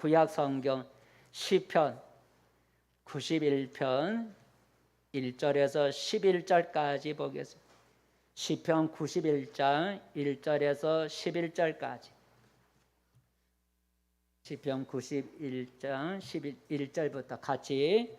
구약 성경 시편 91편 1절에서 11절까지 보겠습니다. 시편 91장 1절에서 11절까지. 시편 91장 11절부터 같이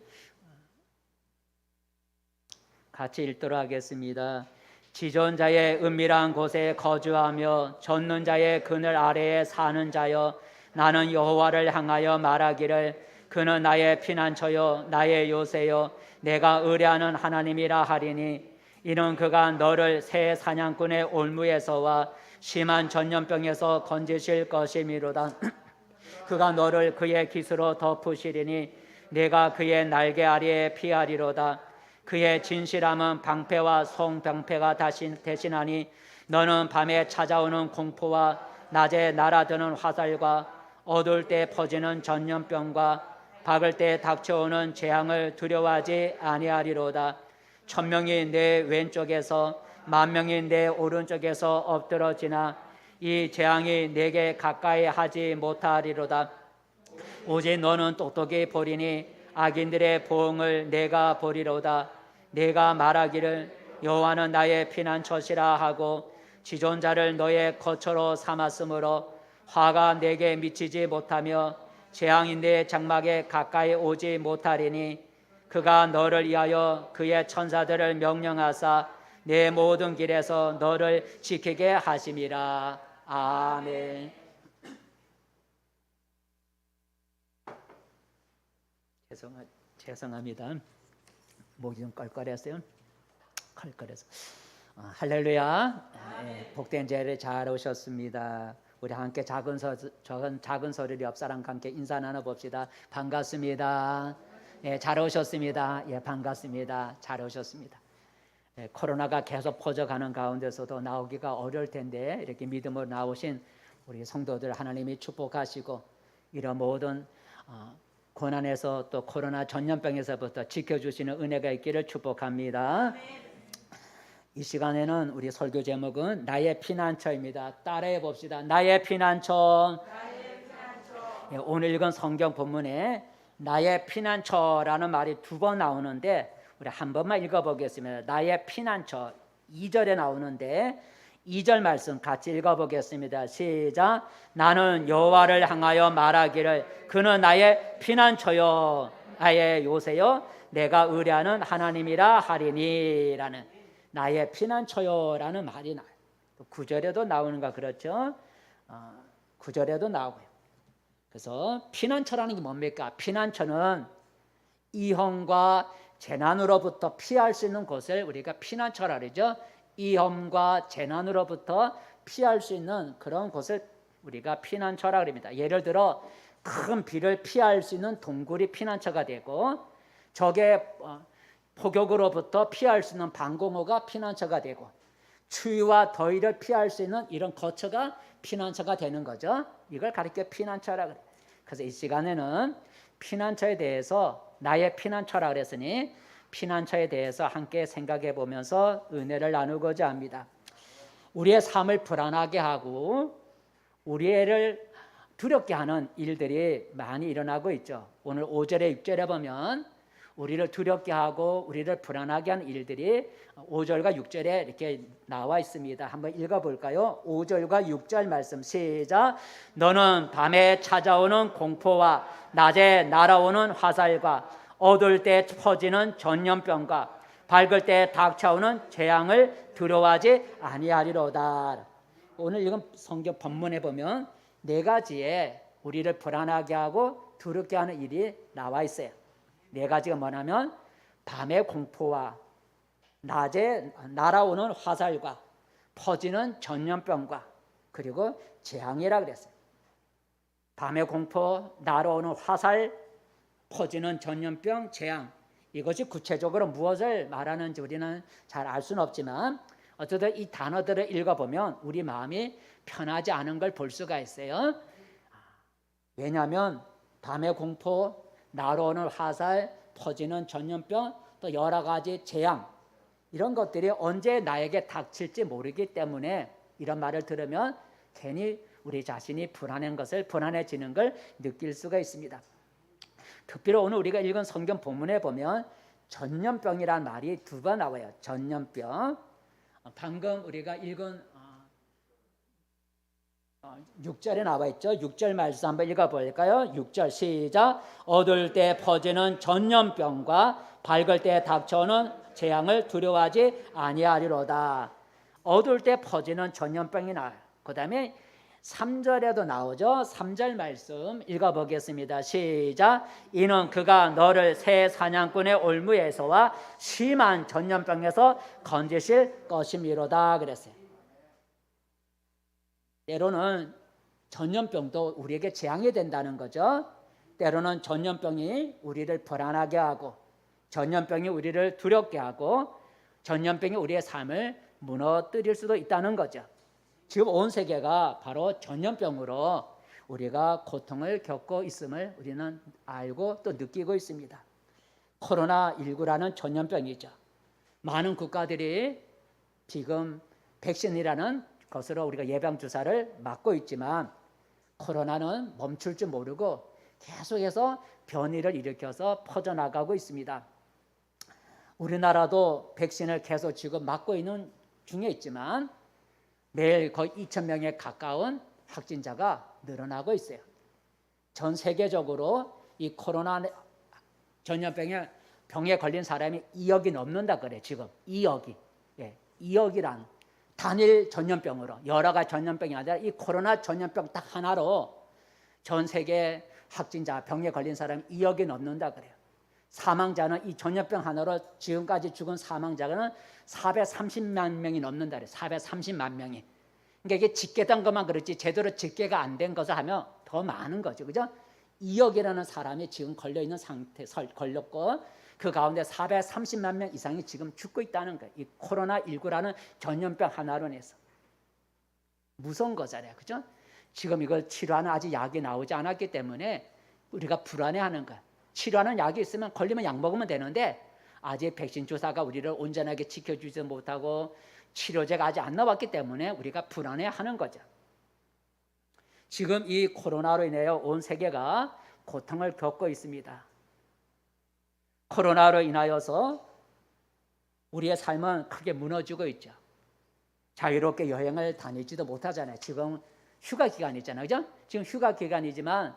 읽도록 하겠습니다. 지존 자의 은밀한 곳에 거주하며 젖는 자의 그늘 아래에 사는 자여, 나는 여호와를 향하여 말하기를 그는 나의 피난처요 나의 요새요 내가 의뢰하는 하나님이라 하리니, 이는 그가 너를 새 사냥꾼의 올무에서와 심한 전염병에서 건지실 것이미로다. 그가 너를 그의 깃으로 덮으시리니 내가 그의 날개 아래에 피하리로다. 그의 진실함은 방패와 송방패가 대신하니, 너는 밤에 찾아오는 공포와 낮에 날아드는 화살과 어두울 때 퍼지는 전염병과 박을 때 닥쳐오는 재앙을 두려워하지 아니하리로다. 1000명이 내 왼쪽에서 10,000명이 내 오른쪽에서 엎드러지나 이 재앙이 내게 가까이 하지 못하리로다. 오직 너는 똑똑히 보리니 악인들의 보응을 내가 보리로다. 내가 말하기를 여호와는 나의 피난처시라 하고 지존자를 너의 거처로 삼았으므로 화가 내게 미치지 못하며 재앙이 내 장막에 가까이 오지 못하리니, 그가 너를 위하여 그의 천사들을 명령하사 내 모든 길에서 너를 지키게 하심이라. 아멘. 죄송합니다. 목이 좀 껄껄했어요. 껄껄해서. 할렐루야. 복된 자리에 잘 오셨습니다. 우리 함께 작은 소리로 옆 사람과 함께 인사 나눠봅시다. 반갑습니다. 잘 오셨습니다. 반갑습니다. 잘 오셨습니다. 코로나가 계속 퍼져가는 가운데서도 나오기가 어려울 텐데 이렇게 믿음으로 나오신 우리 성도들 하나님이 축복하시고, 이런 모든 고난에서 또 코로나 전염병에서부터 지켜주시는 은혜가 있기를 축복합니다. 이 시간에는 우리 설교 제목은 나의 피난처입니다. 따라해 봅시다. 나의 피난처. 오늘 읽은 성경 본문에 나의 피난처라는 말이 2번 나오는데 우리 한 번만 읽어보겠습니다. 나의 피난처 2절에 나오는데 2절 말씀 같이 읽어보겠습니다. 시작. 나는 여호와를 향하여 말하기를 그는 나의 피난처요 나의 요새요 내가 의뢰하는 하나님이라 하리니. 라는 나의 피난처요라는 말이 나와요. 9절에도 나오는가 그렇죠? 9절에도 나오고요. 그래서 피난처라는 게 뭡니까? 피난처는 위험과 재난으로부터 피할 수 있는 곳을 우리가 피난처라 그러죠. 위험과 재난으로부터 피할 수 있는 그런 곳을 우리가 피난처라 그럽니다. 예를 들어 큰 비를 피할 수 있는 동굴이 피난처가 되고, 적의 포격으로부터 피할 수 있는 방공호가 피난처가 되고, 추위와 더위를 피할 수 있는 이런 거처가 피난처가 되는 거죠. 이걸 가리켜 피난처라 그래요. 그래서 이 시간에는 피난처에 대해서 나의 피난처라 그랬으니 피난처에 대해서 함께 생각해 보면서 은혜를 나누고자 합니다. 우리의 삶을 불안하게 하고 우리를 두렵게 하는 일들이 많이 일어나고 있죠. 오늘 5절에 6절에 보면 우리를 두렵게 하고 우리를 불안하게 하는 일들이 5절과 6절에 이렇게 나와 있습니다. 한번 읽어볼까요? 5절과 6절 말씀 시작. 너는 밤에 찾아오는 공포와 낮에 날아오는 화살과 어두울 때 퍼지는 전염병과 밝을 때 닥쳐오는 재앙을 두려워하지 아니하리로다. 오늘 읽은 성경 본문에 보면 4가지의 우리를 불안하게 하고 두렵게 하는 일이 나와 있어요. 4가지가 뭐냐면 밤의 공포와 낮에 날아오는 화살과 퍼지는 전염병과 그리고 재앙이라 그랬어요. 밤의 공포, 날아오는 화살, 퍼지는 전염병, 재앙. 이것이 구체적으로 무엇을 말하는지 우리는 잘 알 수는 없지만 어쨌든 이 단어들을 읽어보면 우리 마음이 편하지 않은 걸 볼 수가 있어요. 왜냐하면 밤의 공포, 날아오는 화살, 퍼지는 전염병, 또 여러 가지 재앙, 이런 것들이 언제 나에게 닥칠지 모르기 때문에 이런 말을 들으면 괜히 우리 자신이 불안해지는 걸 느낄 수가 있습니다. 특별히 오늘 우리가 읽은 성경 본문에 보면 전염병이란 말이 2번 나와요. 전염병. 방금 우리가 읽은 6절에 나와 있죠. 6절 말씀 한번 읽어볼까요? 6절 시작. 어두울 때 퍼지는 전염병과 밝을 때 닥쳐오는 재앙을 두려워하지 아니하리로다. 어두울 때 퍼지는 전염병이 나와요. 그 다음에 3절에도 나오죠. 3절 말씀 읽어보겠습니다. 시작. 이는 그가 너를 새 사냥꾼의 올무에서와 심한 전염병에서 건지실 것임이로다 그랬어요. 때로는 전염병도 우리에게 재앙이 된다는 거죠. 때로는 전염병이 우리를 불안하게 하고, 전염병이 우리를 두렵게 하고, 전염병이 우리의 삶을 무너뜨릴 수도 있다는 거죠. 지금 온 세계가 바로 전염병으로 우리가 고통을 겪고 있음을 우리는 알고 또 느끼고 있습니다. 코로나19라는 전염병이죠. 많은 국가들이 지금 백신이라는 것으로 우리가 예방주사를 맞고 있지만 코로나는 멈출 줄 모르고 계속해서 변이를 일으켜서 퍼져나가고 있습니다. 우리나라도 백신을 계속 지금 맞고 있는 중에 있지만 매일 거의 2,000명에 가까운 확진자가 늘어나고 있어요. 전 세계적으로 이 코로나 전염병에 걸린 사람이 2억이 넘는다 그래. 지금 2억이. 2억이란 단일 전염병으로, 여러 가지 전염병이 아니라 이 코로나 전염병 딱 하나로 전 세계 확진자, 병에 걸린 사람이 2억이 넘는다 그래요. 사망자는 이 전염병 하나로 지금까지 죽은 사망자는 430만 명이 넘는다 그래요. 430만 명이. 그러니까 이게 집계된 것만 그렇지 제대로 집계가 안 된 것을 하면 더 많은 거죠. 그죠? 2억이라는 사람이 지금 걸려있는 상태, 걸렸고 그 가운데 430만 명 이상이 지금 죽고 있다는 거예요. 이 코로나19라는 전염병 하나로 인해서. 무서운 거잖아요. 그죠? 지금 이걸 치료하는 아직 약이 나오지 않았기 때문에 우리가 불안해하는 거예요. 치료하는 약이 있으면 걸리면 약 먹으면 되는데 아직 백신 주사가 우리를 온전하게 지켜주지 못하고 치료제가 아직 안 나왔기 때문에 우리가 불안해하는 거죠. 지금 이 코로나로 인하여 온 세계가 고통을 겪고 있습니다. 코로나로 인하여서 우리의 삶은 크게 무너지고 있죠. 자유롭게 여행을 다니지도 못하잖아요. 지금 휴가 기간이잖아요. 그죠? 지금 휴가 기간이지만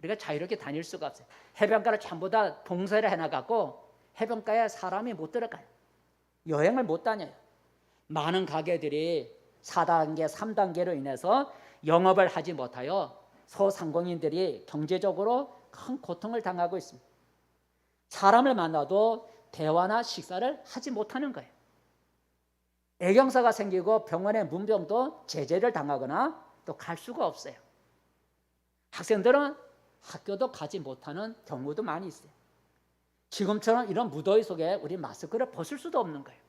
우리가 자유롭게 다닐 수가 없어요. 해변가를 전부 다 봉쇄를 해놔갖고 해변가에 사람이 못 들어가요. 여행을 못 다녀요. 많은 가게들이 4단계, 3단계로 인해서 영업을 하지 못하여 소상공인들이 경제적으로 큰 고통을 당하고 있습니다. 사람을 만나도 대화나 식사를 하지 못하는 거예요. 애경사가 생기고 병원의 문병도 제재를 당하거나 또 갈 수가 없어요. 학생들은 학교도 가지 못하는 경우도 많이 있어요. 지금처럼 이런 무더위 속에 우리 마스크를 벗을 수도 없는 거예요.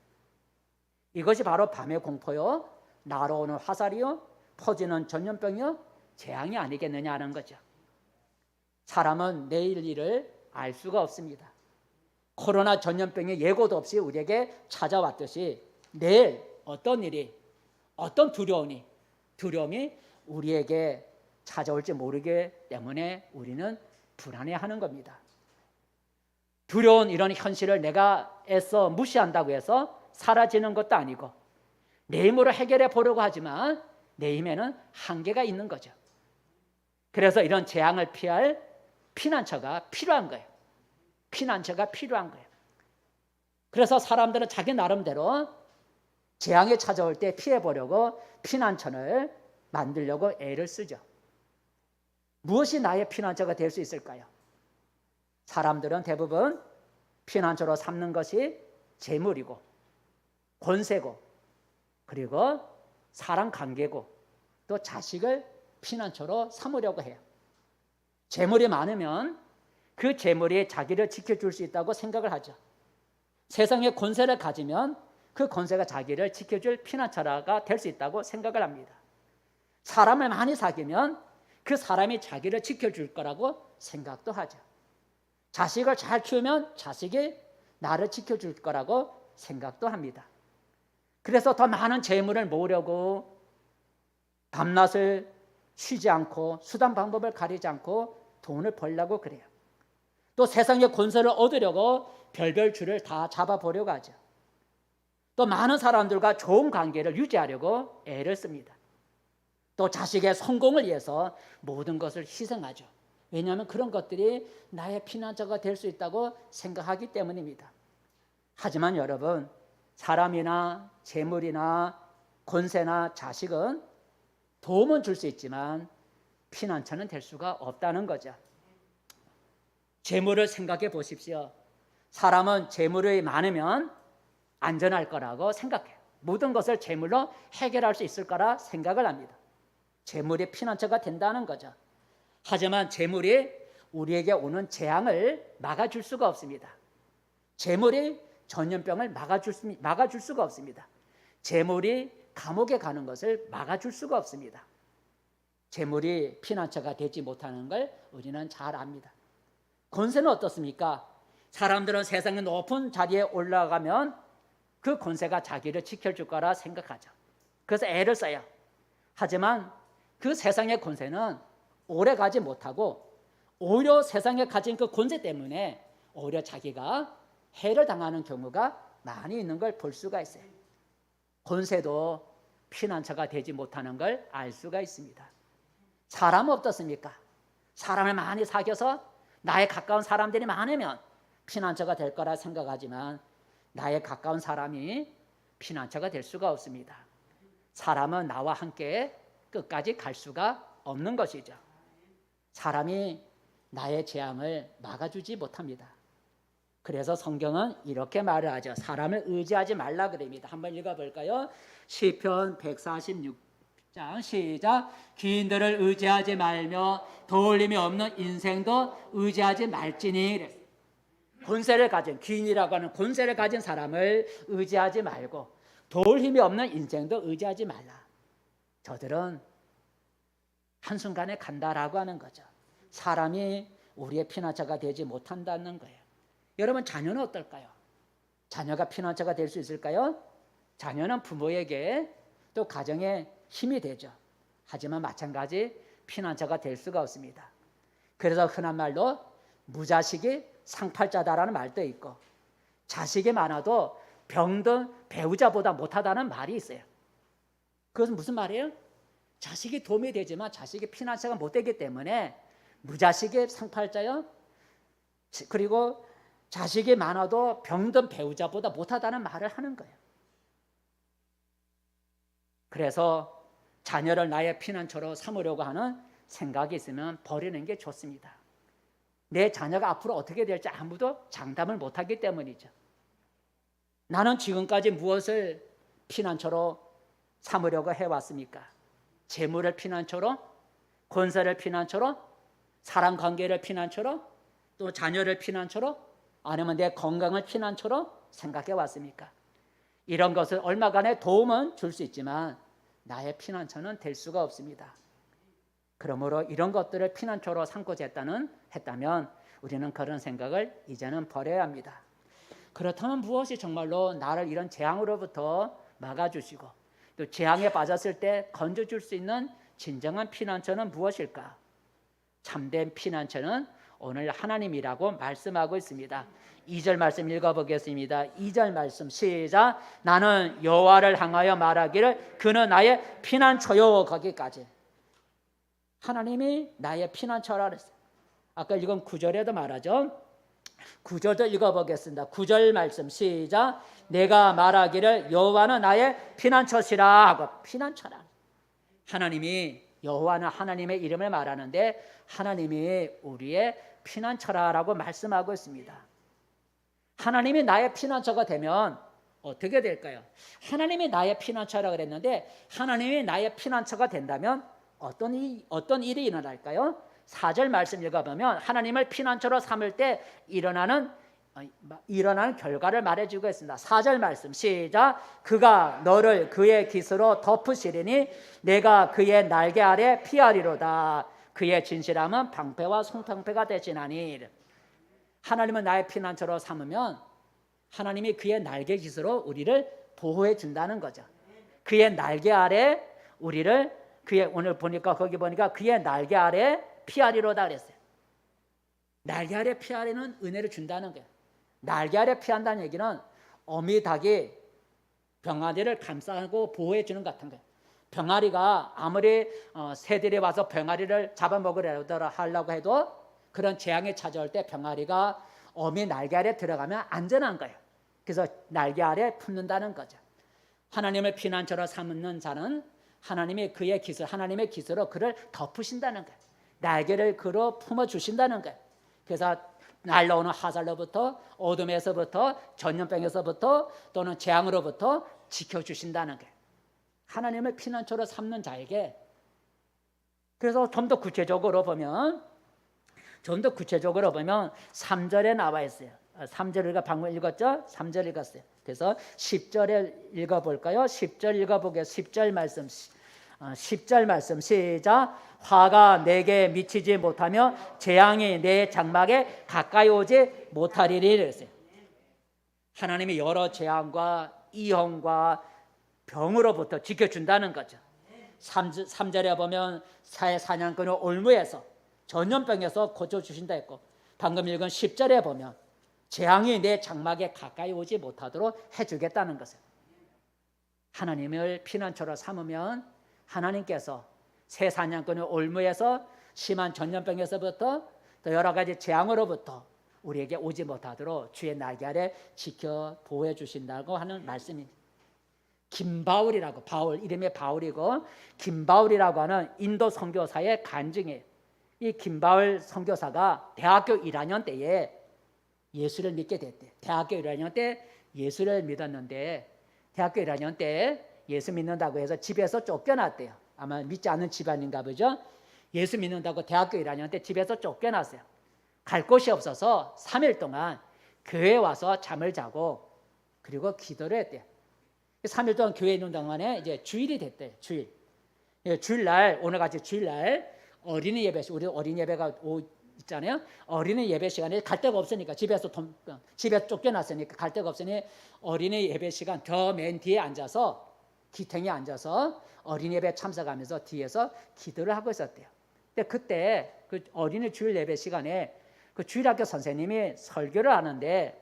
이것이 바로 밤의 공포요, 날아오는 화살이요, 퍼지는 전염병이요, 재앙이 아니겠느냐 하는 거죠. 사람은 내일 일을 알 수가 없습니다. 코로나 전염병의 예고도 없이 우리에게 찾아왔듯이 내일 어떤 일이, 어떤 두려움이 우리에게 찾아올지 모르기 때문에 우리는 불안해하는 겁니다. 두려운 이런 현실을 내가 애써 무시한다고 해서 사라지는 것도 아니고 내 힘으로 해결해 보려고 하지만 내 힘에는 한계가 있는 거죠. 그래서 이런 재앙을 피할 피난처가 필요한 거예요. 피난처가 필요한 거예요. 그래서 사람들은 자기 나름대로 재앙이 찾아올 때 피해보려고 피난처를 만들려고 애를 쓰죠. 무엇이 나의 피난처가 될 수 있을까요? 사람들은 대부분 피난처로 삼는 것이 재물이고 권세고 그리고 사람 관계고 또 자식을 피난처로 삼으려고 해요. 재물이 많으면 그 재물이 자기를 지켜줄 수 있다고 생각을 하죠. 세상에 권세를 가지면 그 권세가 자기를 지켜줄 피난처가 될 수 있다고 생각을 합니다. 사람을 많이 사귀면 그 사람이 자기를 지켜줄 거라고 생각도 하죠. 자식을 잘 키우면 자식이 나를 지켜줄 거라고 생각도 합니다. 그래서 더 많은 재물을 모으려고 밤낮을 쉬지 않고 수단 방법을 가리지 않고 돈을 벌려고 그래요. 또 세상의 권세를 얻으려고 별별 줄을 다 잡아보려고 하죠. 또 많은 사람들과 좋은 관계를 유지하려고 애를 씁니다. 또 자식의 성공을 위해서 모든 것을 희생하죠. 왜냐하면 그런 것들이 나의 피난처가 될 수 있다고 생각하기 때문입니다. 하지만 여러분, 사람이나 재물이나 권세나 자식은 도움은 줄 수 있지만 피난처는 될 수가 없다는 거죠. 재물을 생각해 보십시오. 사람은 재물이 많으면 안전할 거라고 생각해요. 모든 것을 재물로 해결할 수 있을 거라 생각을 합니다. 재물이 피난처가 된다는 거죠. 하지만 재물이 우리에게 오는 재앙을 막아줄 수가 없습니다. 재물이 전염병을 막아줄 수가 없습니다. 재물이 감옥에 가는 것을 막아줄 수가 없습니다. 재물이 피난처가 되지 못하는 걸 우리는 잘 압니다. 권세는 어떻습니까? 사람들은 세상의 높은 자리에 올라가면 그 권세가 자기를 지켜줄 거라 생각하죠. 그래서 애를 써요. 하지만 그 세상의 권세는 오래 가지 못하고 오히려 세상에 가진 그 권세 때문에 오히려 자기가 해를 당하는 경우가 많이 있는 걸 볼 수가 있어요. 권세도 피난처가 되지 못하는 걸 알 수가 있습니다. 사람은 어떻습니까? 사람을 많이 사귀어서 나의 가까운 사람들이 많으면 피난처가 될 거라 생각하지만 나의 가까운 사람이 피난처가 될 수가 없습니다. 사람은 나와 함께 끝까지 갈 수가 없는 것이죠. 사람이 나의 재앙을 막아주지 못합니다. 그래서 성경은 이렇게 말을 하죠. 사람을 의지하지 말라 그럽니다. 한번 읽어볼까요? 시편 146장 시작. 귀인들을 의지하지 말며 도울림이 없는 인생도 의지하지 말지니 그랬어요. 권세를 가진 귀인이라고 하는 권세를 가진 사람을 의지하지 말고 도울 힘이 없는 인생도 의지하지 말라. 저들은 한순간에 간다라고 하는 거죠. 사람이 우리의 피난처가 되지 못한다는 거예요. 여러분, 자녀는 어떨까요? 자녀가 피난처가 될 수 있을까요? 자녀는 부모에게 또 가정에 힘이 되죠. 하지만 마찬가지 피난처가 될 수가 없습니다. 그래서 흔한 말로 무자식이 상팔자다라는 말도 있고 자식이 많아도 병든 배우자보다 못하다는 말이 있어요. 그것은 무슨 말이에요? 자식이 도움이 되지만 자식이 피난처가 못 되기 때문에 무자식이 상팔자요. 그리고 자식이 많아도 병든 배우자보다 못하다는 말을 하는 거예요. 그래서 자녀를 나의 피난처로 삼으려고 하는 생각이 있으면 버리는 게 좋습니다. 내 자녀가 앞으로 어떻게 될지 아무도 장담을 못하기 때문이죠. 나는 지금까지 무엇을 피난처로 삼으려고 해왔습니까? 재물을 피난처로, 권세를 피난처로, 사람관계를 피난처로, 또 자녀를 피난처로, 아니면 내 건강을 피난처로 생각해 왔습니까? 이런 것을 얼마간의 도움은 줄 수 있지만 나의 피난처는 될 수가 없습니다. 그러므로 이런 것들을 피난처로 삼고자 했다면 우리는 그런 생각을 이제는 버려야 합니다. 그렇다면 무엇이 정말로 나를 이런 재앙으로부터 막아주시고 또 재앙에 빠졌을 때 건져줄 수 있는 진정한 피난처는 무엇일까? 참된 피난처는 오늘 하나님이라고 말씀하고 있습니다. 2절 말씀 읽어보겠습니다. 2절 말씀 시작. 나는 여호와를 향하여 말하기를 그는 나의 피난처요. 거기까지. 하나님이 나의 피난처라 그랬어요. 아까 읽은 9절에도 말하죠. 9절도 읽어보겠습니다. 9절 말씀 시작. 내가 말하기를 여호와는 나의 피난처시라 하고 피난처라. 하나님이 여호와는 하나님의 이름을 말하는데 하나님이 우리의 피난처라라고 말씀하고 있습니다. 하나님이 나의 피난처가 되면 어떻게 될까요? 하나님이 나의 피난처라 그랬는데 하나님이 나의 피난처가 된다면 어떤 일이 일어날까요? 4절 말씀 읽어보면 하나님을 피난처로 삼을 때 일어나는 결과를 말해주고 있습니다. 4절 말씀 시작. 그가 너를 그의 깃으로 덮으시리니 내가 그의 날개 아래 피하리로다. 그의 진실함은 방패와 송방패가 되시나니. 하나님은 나의 피난처로 삼으면 하나님이 그의 날개 깃으로 우리를 보호해 준다는 거죠. 그의 날개 아래 우리를 그의 오늘 보니까 거기 보니까 그의 날개 아래 피하리로다 그랬어요. 날개 아래 피하리는 은혜를 준다는 거예요. 날개 아래 피한다는 얘기는 어미 닭이 병아리를 감싸고 보호해 주는 것 같은 거예요. 병아리가 아무리 새들이 와서 병아리를 잡아먹으려고 하려고 해도 그런 재앙이 찾아올 때 병아리가 어미 날개 아래 들어가면 안전한 거예요. 그래서 날개 아래 품는다는 거죠. 하나님을 피난처로 삼는 자는 하나님의 그의 기술, 하나님의 기술로 그를 덮으신다는 거예요. 날개를 그로 품어주신다는 거예요. 그래서 날라오는 화살로부터 어둠에서부터 전염병에서부터 또는 재앙으로부터 지켜주신다는 거예요. 하나님을 피난처로 삼는 자에게. 그래서 좀 더 구체적으로 보면 3절에 나와 있어요. 3절을 방금 읽었죠? 3절 읽었어요. 그래서 10절에 읽어볼까요? 10절 읽어보겠습니다. 10절 말씀 10절 말씀 시작. 화가 내게 미치지 못하며 재앙이 내 장막에 가까이 오지 못하리리 그랬어요. 하나님이 여러 재앙과 이형과 병으로부터 지켜준다는 거죠. 3절에 보면 사냥꾼을 올무에서 전염병에서 고쳐주신다 했고, 방금 읽은 10절에 보면 재앙이 내 장막에 가까이 오지 못하도록 해주겠다는 것을. 하나님을 피난처로 삼으면 하나님께서 새 사냥꾼의 올무에서 심한 전염병에서부터 또 여러 가지 재앙으로부터 우리에게 오지 못하도록 주의 날개 아래 지켜 보호해 주신다고 하는 말씀입니다. 김바울이라고, 바울 이름이 바울이고 김바울이라고 하는 인도 선교사의 간증이에요. 이 김바울 선교사가 대학교 1학년 때에 예수를 믿게 됐대. 대학교 1학년 때 예수를 믿었는데 대학교 1학년 때 예수 믿는다고 해서 집에서 쫓겨났대요. 아마 믿지 않는 집안인가 보죠. 예수 믿는다고 대학교 1학년 때 집에서 쫓겨났어요. 갈 곳이 없어서 3일 동안 교회에 와서 잠을 자고 그리고 기도를 했대요. 3일 동안 교회에 있는 동안에 이제 주일이 됐대요. 주일날, 오늘같이 주일날 어린이 예배, 우리 어린이 예배가 있잖아요. 어린이 예배 시간에 갈 데가 없으니까 집에서 쫓겨났으니까 갈 데가 없으니 어린이 예배 시간 저 맨 뒤에 앉아서 기탱에 앉아서 어린이 예배 참석하면서 뒤에서 기도를 하고 있었대요. 근데 그때 그 어린이 주일 예배 시간에 그 주일학교 선생님이 설교를 하는데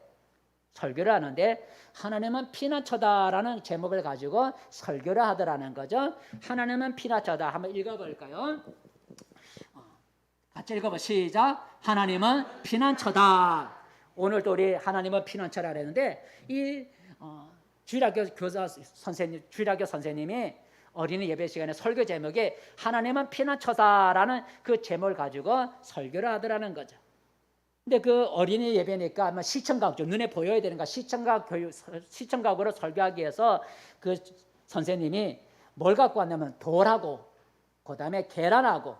하나님은 피난처다라는 제목을 가지고 설교를 하더라는 거죠. 하나님은 피난처다. 한번 읽어볼까요? 같이 읽어봐. 시작. 하나님은 피난처다. 오늘도 우리 하나님은 피난처라 그랬는데 이 주일학교 선생님이 어린이 예배 시간에 설교 제목에 하나님은 피난처다라는 그 제목을 가지고 설교를 하더라는 거죠. 근데 그 어린이 예배니까 아마 시청각죠. 눈에 보여야 되는가 시청각으로 설교하기 위해서 그 선생님이 뭘 갖고 왔냐면 돌하고 그다음에 계란하고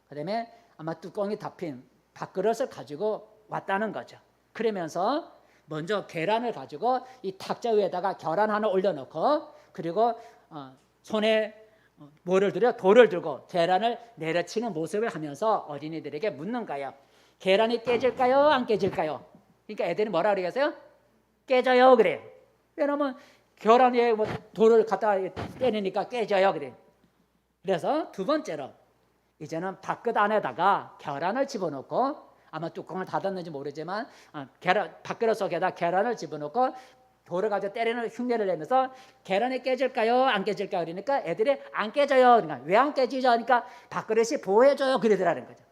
그다음에 아마 뚜껑이 닫힌 밥그릇을 가지고 왔다는 거죠. 그러면서 먼저 계란을 가지고 이 탁자 위에다가 계란 하나 올려놓고 그리고 손에 돌을 들고 계란을 내려치는 모습을 하면서 어린이들에게 묻는 거예요. 계란이 깨질까요? 안 깨질까요? 그러니까 애들이 뭐라 그러겠어요? 깨져요 그래. 왜냐면 계란에 돌을 갖다 때리니까 깨져요 그래. 그래서 두 번째로 이제는 밥그릇 안에다가 계란을 집어넣고 아마 뚜껑을 닫았는지 모르지만 밥그릇 속에다 계란을 집어넣고 돌을 가지고 때리는 흉내를 내면서 계란이 깨질까요? 안 깨질까요? 그러니까 애들이 안 깨져요. 그러니까 왜 안 깨지죠? 하니까 밥그릇이 보호해줘요. 그러더라는 거죠.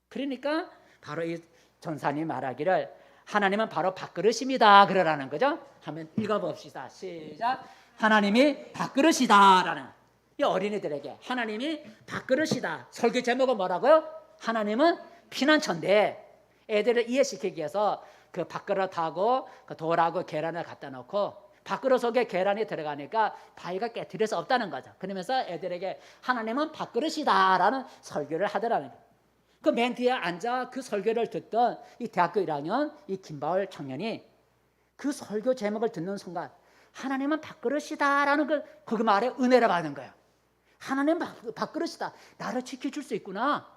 그러니까 바로 이 전사님 말하기를 하나님은 바로 밥그릇입니다. 그러라는 거죠. 한번 읽어봅시다. 시작. 하나님이 밥그릇이다라는 이 어린이들에게 하나님이 밥그릇이다. 설교 제목은 뭐라고요? 하나님은 피난처인데 애들을 이해시키기 위해서 그 밥그릇하고 그 돌하고 계란을 갖다 놓고 밥그릇 속에 계란이 들어가니까 바위가 깨트릴 수 없다는 거죠. 그러면서 애들에게 하나님은 밥그릇이다라는 설교를 하더라는 거예요. 그 맨 뒤에 앉아 그 설교를 듣던 이 대학교 1학년 이 김바울 청년이 그 설교 제목을 듣는 순간 하나님은 밥그릇이다라는 그 말에 은혜를 받는 거예요. 하나님은 밥그릇이다. 나를 지켜줄 수 있구나.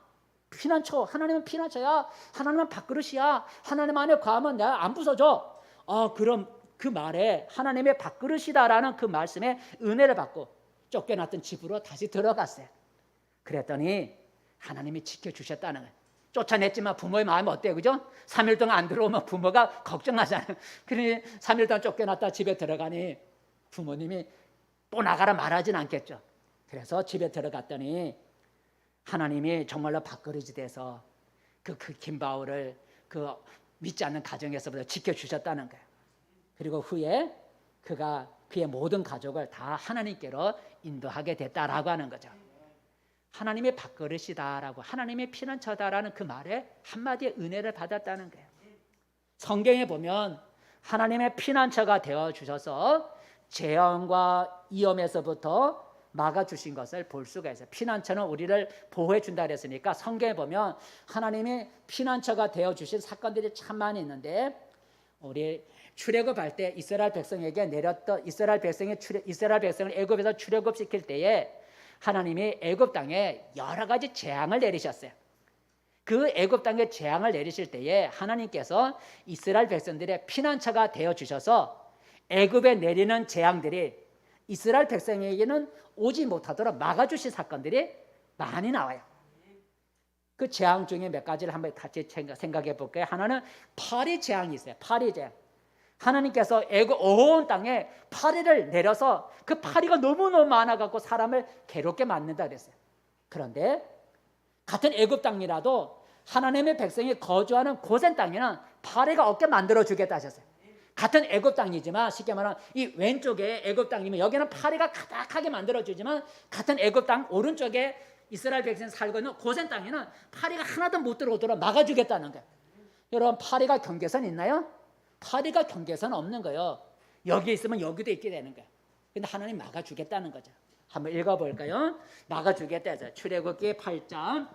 피난처, 하나님은 피난처야. 하나님은 밥그릇이야. 하나님 안에 거하면 내가 안 부서져. 그럼 그 말에 하나님의 밥그릇이다라는 그 말씀에 은혜를 받고 쫓겨났던 집으로 다시 들어갔어요. 그랬더니 하나님이 지켜주셨다는 거예요. 쫓아냈지만 부모의 마음이 어때요? 그죠? 3일 동안 안 들어오면 부모가 걱정하잖아요. 그러니 3일 동안 쫓겨났다 집에 들어가니 부모님이 또 나가라 말하진 않겠죠. 그래서 집에 들어갔더니 하나님이 정말로 밥그릇이 돼서 그 김바울을 그 믿지 않는 가정에서부터 지켜주셨다는 거예요. 그리고 후에 그가 그의 모든 가족을 다 하나님께로 인도하게 됐다라고 하는 거죠. 하나님의 밥그릇이다라고, 하나님의 피난처다라는 그 말에 한마디의 은혜를 받았다는 거예요. 성경에 보면 하나님의 피난처가 되어주셔서 재앙과 위험에서부터 막아주신 것을 볼 수가 있어요. 피난처는 우리를 보호해 준다 그랬으니까 성경에 보면 하나님의 피난처가 되어주신 사건들이 참 많이 있는데, 우리 출애굽할 때 이스라엘 백성에게 내렸던 이스라엘 백성을 애굽에서 출애굽시킬 때에 하나님이 애굽 땅에 여러 가지 재앙을 내리셨어요. 그 애굽 땅에 재앙을 내리실 때에 하나님께서 이스라엘 백성들의 피난처가 되어 주셔서 애굽에 내리는 재앙들이 이스라엘 백성에게는 오지 못하도록 막아주신 사건들이 많이 나와요. 그 재앙 중에 몇 가지를 한번 같이 생각해 볼게요. 하나는 파리 재앙이 있어요. 파리 재앙. 하나님께서 애굽 온 땅에 파리를 내려서 그 파리가 너무너무 많아갖고 사람을 괴롭게 만든다 그랬어요. 그런데 같은 애굽 땅이라도 하나님의 백성이 거주하는 고센 땅에는 파리가 없게 만들어주겠다 하셨어요. 같은 애굽 땅이지만 쉽게 말하면 이 왼쪽에 애굽 땅이면 여기는 파리가 가득하게 만들어주지만 같은 애굽 땅 오른쪽에 이스라엘 백성이 살고 있는 고센 땅에는 파리가 하나도 못 들어오도록 막아주겠다는 거예요. 여러분, 파리가 경계선 있나요? 파리가 경계선 없는 거예요. 여기 있으면 여기도 있게 되는 거예요. 근데 하나님 막아주겠다는 거죠. 한번 읽어볼까요? 막아주겠다 해서 출애굽기 8장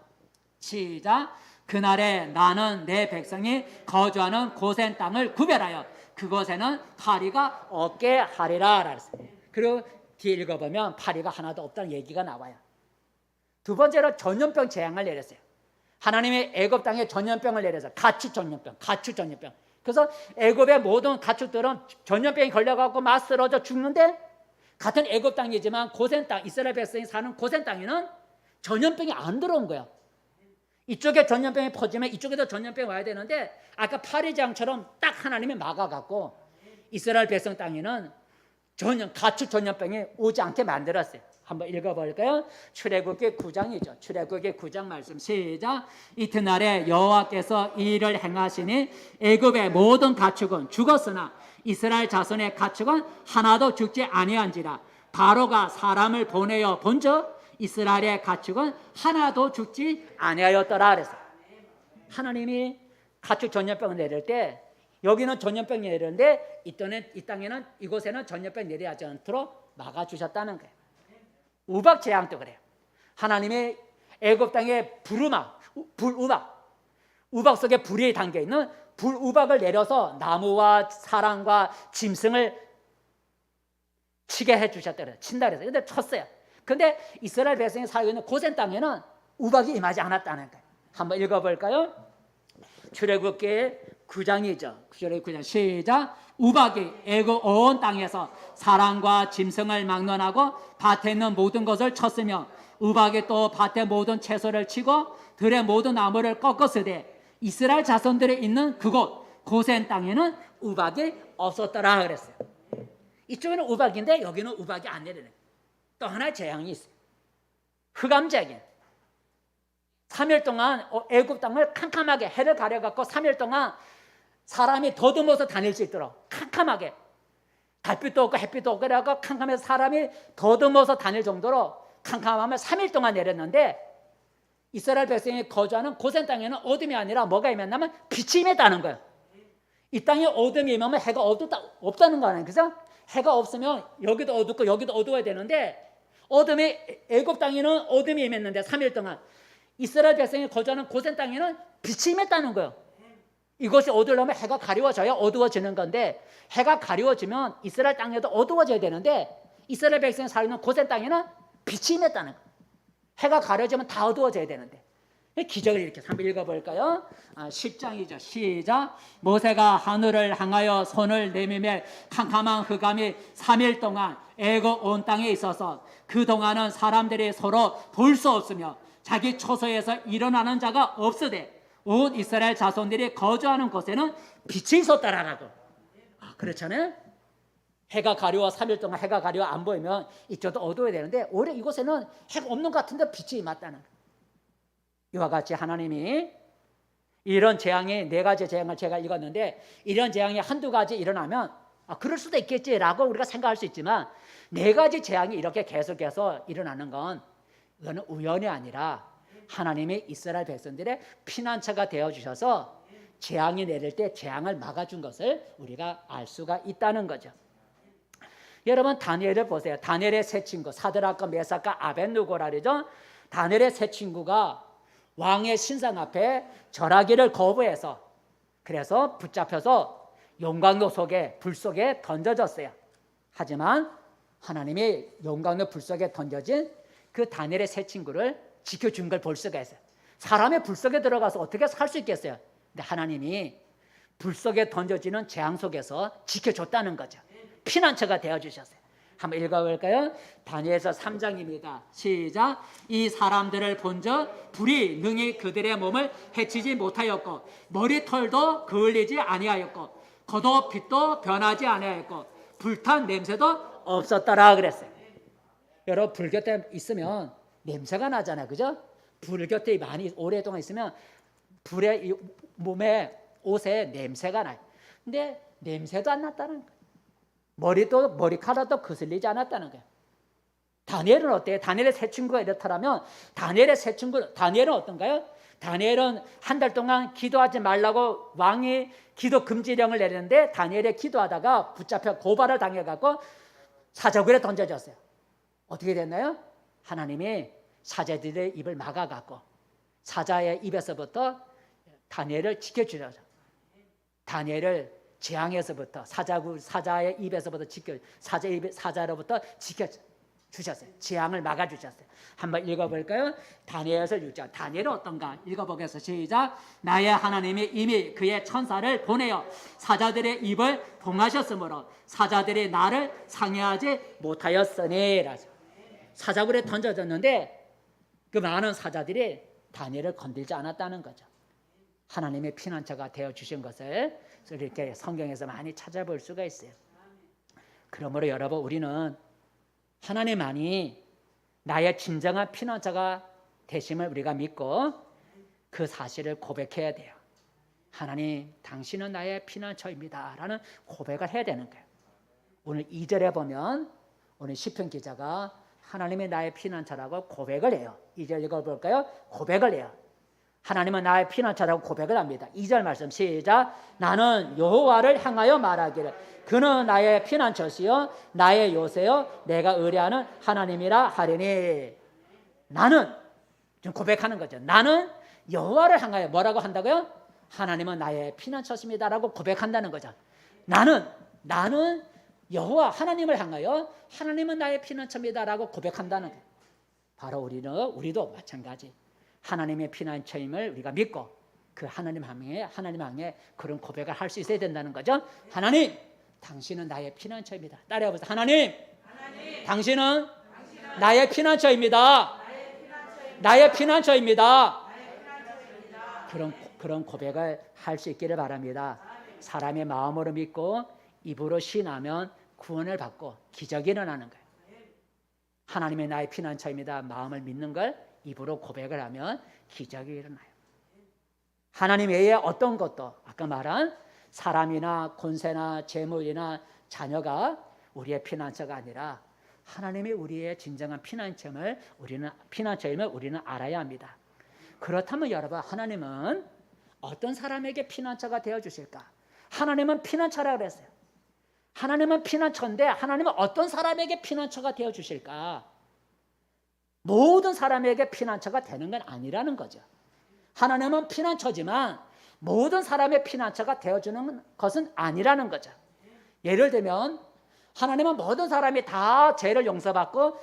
시작. 그날에 나는 내 백성이 거주하는 고센 땅을 구별하여 그곳에는 파리가 없게 하리라 그랬어요. 그리고 뒤에 읽어보면 파리가 하나도 없다는 얘기가 나와요. 두 번째로 전염병 재앙을 내렸어요. 하나님이 애굽 땅에 전염병을 내려서 가축 전염병. 그래서 애굽의 모든 가축들은 전염병이 걸려가지고 막 쓰러져 죽는데 같은 애굽 땅이지만 고센 땅, 이스라엘 백성이 사는 고센 땅에는 전염병이 안 들어온 거예요. 이쪽에 전염병이 퍼지면 이쪽에도 전염병이 와야 되는데 아까 파리장처럼 딱 하나님이 막아갖고 이스라엘 백성 땅에는 가축 전염병이 오지 않게 만들었어요. 한번 읽어볼까요? 출애굽기 9장이죠. 출애굽기 9장 말씀 시작. 이튿날에 여호와께서 이 일을 행하시니 애굽의 모든 가축은 죽었으나 이스라엘 자손의 가축은 하나도 죽지 아니한지라. 바로가 사람을 보내어 본즉 이스라엘의 가축은 하나도 죽지 아니하였더라 그랬어요. 하나님이 가축 전염병을 내릴 때 여기는 전염병이 내리는데 이 땅에는 이곳에는 전염병이 내려지 않도록 막아주셨다는 거예요. 우박 재앙도 그래요. 하나님이 애굽 땅에 우박 속에 불이 담겨 있는 우박을 내려서 나무와 사람과 짐승을 치게 해주셨다 그래요. 친다 그래서 근데 쳤어요. 근데 이스라엘 백성이 살고 있는 고센 땅에는 우박이 임하지 않았다는 거예요. 한번 읽어볼까요? 출애굽기 9장이죠. 출애굽기 9장 시작. 우박이 애굽 온 땅에서 사람과 짐승을 막론하고 밭에 있는 모든 것을 쳤으며 우박이 또 밭의 모든 채소를 치고 들의 모든 나무를 꺾었으되 이스라엘 자손들이 있는 그곳 고센 땅에는 우박이 없었더라 그랬어요. 이쪽에는 우박인데 여기는 우박이 안 내리는. 또 하나의 재앙이 있어요. 흑암재앙. 3일 동안 애굽 땅을 캄캄하게 해를 가려갖고 3일 동안 사람이 더듬어서 다닐 수 있도록 캄캄하게 달빛도 없고 햇빛도 없고 그래갖고 캄캄해서 사람이 더듬어서 다닐 정도로 캄캄하면 3일 동안 내렸는데 이스라엘 백성이 거주하는 고센 땅에는 어둠이 아니라 뭐가 임했냐면 빛이 임했다는 거예요. 이 땅에 어둠이 임하면 해가 없다는 거 아니에요. 그래서 해가 없으면 여기도 어둡고 여기도 어두워야 되는데 애굽 땅에는 어둠이 임했는데 3일 동안 이스라엘 백성이 거주하는 고센 땅에는 빛이 임했다는 거예요. 이것이 어두우려면 해가 가리워져야 어두워지는 건데 해가 가리워지면 이스라엘 땅에도 어두워져야 되는데 이스라엘 백성이 살고 있는 고센 땅에는 빛이 임했다는 거예요. 해가 가려지면 다 어두워져야 되는데 기적을 이렇게 한번 읽어볼까요? 10장이죠. 시작. 모세가 하늘을 향하여 손을 내밀며 캄캄한 흑암이 3일 동안 애굽 온 땅에 있어서 그동안은 사람들이 서로 볼 수 없으며 자기 처소에서 일어나는 자가 없으되 온 이스라엘 자손들이 거주하는 곳에는 빛이 있었다라고. 그렇잖아요. 해가 가려워 3일 동안 해가 가려워 안 보이면 이쪽도 어두워야 되는데 오히려 이곳에는 해가 없는 것 같은데 빛이 임했다는 거예요. 이와 같이 하나님이 이런 재앙이 4가지 재앙을 제가 읽었는데 이런 재앙이 한두 가지 일어나면 그럴 수도 있겠지라고 우리가 생각할 수 있지만 4가지 재앙이 이렇게 계속해서 일어나는 건 이거는 우연이 아니라 하나님이 이스라엘 백성들의 피난처가 되어주셔서 재앙이 내릴 때 재앙을 막아준 것을 우리가 알 수가 있다는 거죠. 여러분 다니엘을 보세요. 다니엘의 세 친구 사드락과 메삭과 아벳느고라 그러죠. 다니엘의 세 친구가 왕의 신상 앞에 절하기를 거부해서 그래서 붙잡혀서 용광로 속에 불 속에 던져졌어요. 하지만 하나님이 용광로 불 속에 던져진 그 다니엘의 세 친구를 지켜준 걸 볼 수가 있어요. 사람의 불 속에 들어가서 어떻게 살 수 있겠어요? 근데 하나님이 불 속에 던져지는 재앙 속에서 지켜줬다는 거죠. 피난처가 되어주셨어요. 한번 읽어볼까요? 다니엘서 3장입니다. 시작. 이 사람들을 본즉 불이 능히 그들의 몸을 해치지 못하였고 머리털도 그을리지 아니하였고 겉도 빛도 변하지 아니하였고 불탄 냄새도 없었더라 그랬어요. 여러분 불 곁에 있으면 냄새가 나잖아요. 그죠? 불 곁에 많이 오랫동안 있으면 불에 몸에 옷에 냄새가 나요. 근데 냄새도 안 났다는 거예요. 머리카락도 거슬리지 않았다는 거예요. 다니엘은 어때요? 다니엘의 세 친구가 이렇다면 다니엘은 어떤가요? 다니엘은 한 달 동안 기도하지 말라고 왕이 기도 금지령을 내렸는데 다니엘이 기도하다가 붙잡혀 고발을 당해갖고 사자굴에 던져졌어요. 어떻게 됐나요? 하나님이 사자들의 입을 막아갖고 사자의 입에서부터 다니엘을 지켜주셔서 다니엘을 재앙에서부터 사자의 입에서부터 사자로부터 지켜주셨어요. 재앙을 막아주셨어요. 한번 읽어볼까요? 다니엘서 6장. 다니엘은 어떤가? 읽어보겠습니다. 시작. 나의 하나님이 이미 그의 천사를 보내어 사자들의 입을 봉하셨으므로 사자들이 나를 상해하지 못하였으니. 사자굴에 던져졌는데 그 많은 사자들이 다니엘을 건들지 않았다는 거죠. 하나님의 피난처가 되어주신 것을 이렇게 성경에서 많이 찾아볼 수가 있어요. 그러므로 여러분 우리는 하나님만이 나의 진정한 피난처가 되심을 우리가 믿고 그 사실을 고백해야 돼요. 하나님 당신은 나의 피난처입니다 라는 고백을 해야 되는 거예요. 오늘 2절에 보면 오늘 시편 기자가 하나님이 나의 피난처라고 고백을 해요. 2절 읽어볼까요? 고백을 해요. 하나님은 나의 피난처라고 고백을 합니다. 2절 말씀 시작. 나는 여호와를 향하여 말하기를 그는 나의 피난처시요 나의 요새요 내가 의뢰하는 하나님이라 하리니. 나는 좀 고백하는 거죠. 나는 여호와를 향하여 뭐라고 한다고요? 하나님은 나의 피난처십니다라고 고백한다는 거죠. 나는 여호와 하나님을 향하여 하나님은 나의 피난처입니다라고 고백한다는 거예요. 바로 우리도 마찬가지. 하나님의 피난처임을 우리가 믿고 그 하나님 향해 그런 고백을 할 수 있어야 된다는 거죠. 하나님, 당신은 나의 피난처입니다. 따라해보세요. 하나님, 당신은 나의 피난처입니다. 나의 피난처입니다. 그런 고백을 할 수 있기를 바랍니다. 사람의 마음으로 믿고 입으로 시인하면 구원을 받고 기적이 일어나는 거예요. 하나님의 나의 피난처입니다. 마음을 믿는 걸 입으로 고백을 하면 기적이 일어나요. 하나님 외에 어떤 것도 아까 말한 사람이나 권세나 재물이나 자녀가 우리의 피난처가 아니라 하나님이 우리의 진정한 피난처임을 우리는 알아야 합니다. 그렇다면 여러분 하나님은 어떤 사람에게 피난처가 되어주실까? 하나님은 피난처라고 그랬어요. 하나님은 피난처인데 하나님은 어떤 사람에게 피난처가 되어주실까? 모든 사람에게 피난처가 되는 건 아니라는 거죠. 하나님은 피난처지만 모든 사람의 피난처가 되어주는 것은 아니라는 거죠. 예를 들면 하나님은 모든 사람이 다 죄를 용서받고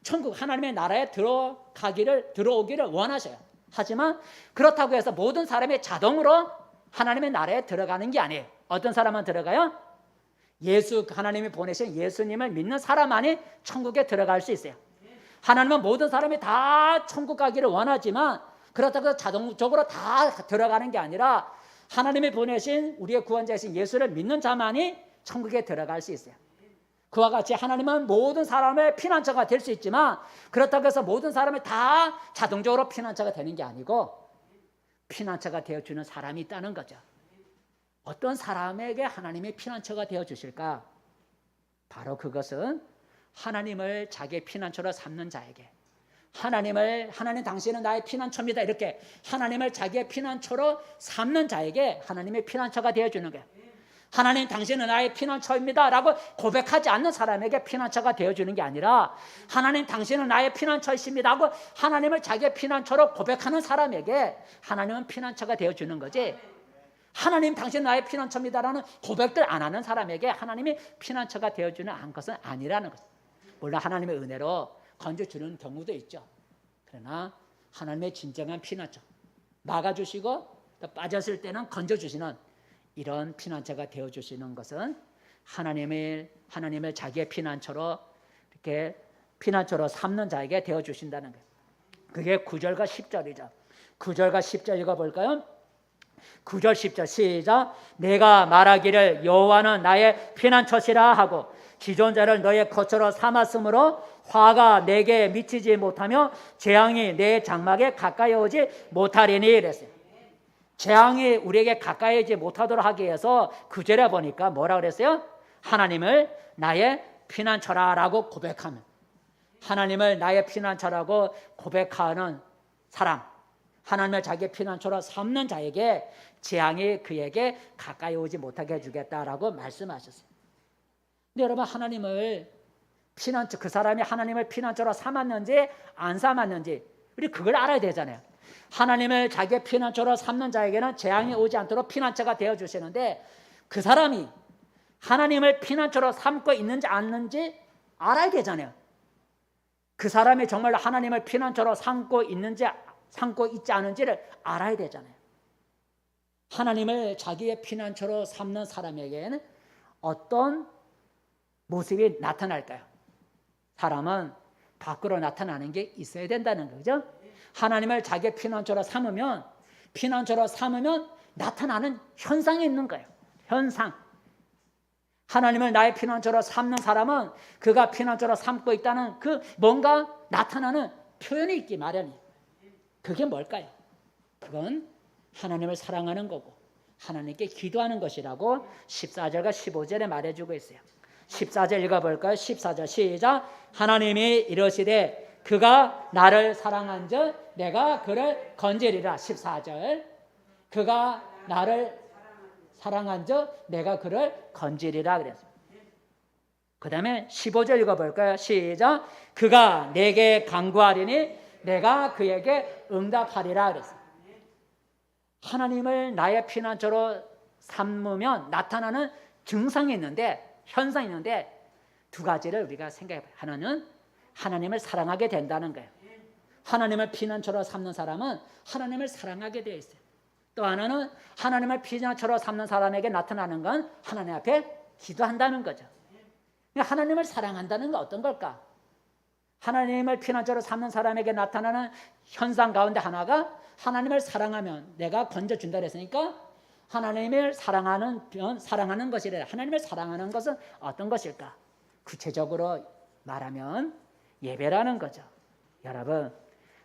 천국 하나님의 나라에 들어오기를 원하셔요. 하지만 그렇다고 해서 모든 사람이 자동으로 하나님의 나라에 들어가는 게 아니에요. 어떤 사람만 들어가요? 하나님이 보내신 예수님을 믿는 사람만이 천국에 들어갈 수 있어요. 하나님은 모든 사람이 다 천국 가기를 원하지만 그렇다고 해서 자동적으로 다 들어가는 게 아니라 하나님이 보내신 우리의 구원자이신 예수를 믿는 자만이 천국에 들어갈 수 있어요. 그와 같이 하나님은 모든 사람의 피난처가 될 수 있지만 그렇다고 해서 모든 사람이 다 자동적으로 피난처가 되는 게 아니고 피난처가 되어주는 사람이 있다는 거죠. 어떤 사람에게 하나님이 피난처가 되어주실까? 바로 그것은 하나님을 자기의 피난처로 삼는 자에게 하나님 당신은 나의 피난처입니다. 이렇게 하나님을 자기의 피난처로 삼는 자에게 하나님의 피난처가 되어주는 거예요. 하나님 당신은 나의 피난처입니다 라고 고백하지 않는 사람에게 피난처가 되어주는 게 아니라 하나님 당신은 나의 피난처이십니다 하고 하나님을 자기의 피난처로 고백하는 사람에게 하나님은 피난처가 되어주는 거지, 하나님 당신은 나의 피난처입니다라는 고백들 안 하는 사람에게 하나님이 피난처가 되어주는 것은 아니라는 거죠. 물론 하나님의 은혜로 건져주는 경우도 있죠. 그러나 하나님의 진정한 피난처, 막아주시고 또 빠졌을 때는 건져주시는 이런 피난처가 되어주시는 것은 하나님을 자기의 피난처로 이렇게 피난처로 삼는 자에게 되어주신다는 거예요. 그게 9절과 10절이죠. 9절과 10절 읽어볼까요? 9절 10절 시작. 내가 말하기를 여호와는 나의 피난처시라 하고 지존자를 너의 거처로 삼았으므로 화가 내게 미치지 못하며 재앙이 내 장막에 가까이 오지 못하리니 이랬어요. 재앙이 우리에게 가까이 오지 못하도록 하기 위해서 9절에 보니까 뭐라 그랬어요? 하나님을 나의 피난처라라고 고백하면, 하나님을 나의 피난처라고 고백하는 사람, 하나님을 자기의 피난처로 삼는 자에게 재앙이 그에게 가까이 오지 못하게 해주겠다라고 말씀하셨어요. 근데 여러분, 하나님을 피난처, 그 사람이 하나님을 피난처로 삼았는지 안 삼았는지 우리 그걸 알아야 되잖아요. 하나님을 자기의 피난처로 삼는 자에게는 재앙이 오지 않도록 피난처가 되어주시는데 그 사람이 하나님을 피난처로 삼고 있는지 않는지 알아야 되잖아요. 그 사람이 정말 하나님을 피난처로 삼고 있는지 삼고 있지 않은지를 알아야 되잖아요. 하나님을 자기의 피난처로 삼는 사람에게는 어떤 모습이 나타날까요? 사람은 밖으로 나타나는 게 있어야 된다는 거죠. 하나님을 자기의 피난처로 삼으면 나타나는 현상이 있는 거예요. 현상. 하나님을 나의 피난처로 삼는 사람은 그가 피난처로 삼고 있다는 그 뭔가 나타나는 표현이 있기 마련이에요. 그게 뭘까요? 그건 하나님을 사랑하는 거고 하나님께 기도하는 것이라고 14절과 15절에 말해주고 있어요. 14절 읽어볼까요? 14절 시작. 하나님이 이러시되 그가 나를 사랑한즉 내가 그를 건지리라. 14절. 그가 나를 사랑한즉 내가 그를 건지리라 그랬어요. 그 다음에 15절 읽어볼까요? 시작. 그가 내게 간구하리니 내가 그에게 응답하리라 그랬어요. 하나님을 나의 피난처로 삼으면 나타나는 증상이 있는데, 현상이 있는데 두 가지를 우리가 생각해봐요. 하나는 하나님을 사랑하게 된다는 거예요. 하나님을 피난처로 삼는 사람은 하나님을 사랑하게 되어 있어요. 또 하나는 하나님을 피난처로 삼는 사람에게 나타나는 건 하나님 앞에 기도한다는 거죠. 하나님을 사랑한다는 건 어떤 걸까? 하나님을 피난처로 삼는 사람에게 나타나는 현상 가운데 하나가 하나님을 사랑하면 내가 건져준다 그랬으니까 하나님을 사랑하는 것이래. 하나님을 사랑하는 것은 어떤 것일까? 구체적으로 말하면 예배라는 거죠. 여러분,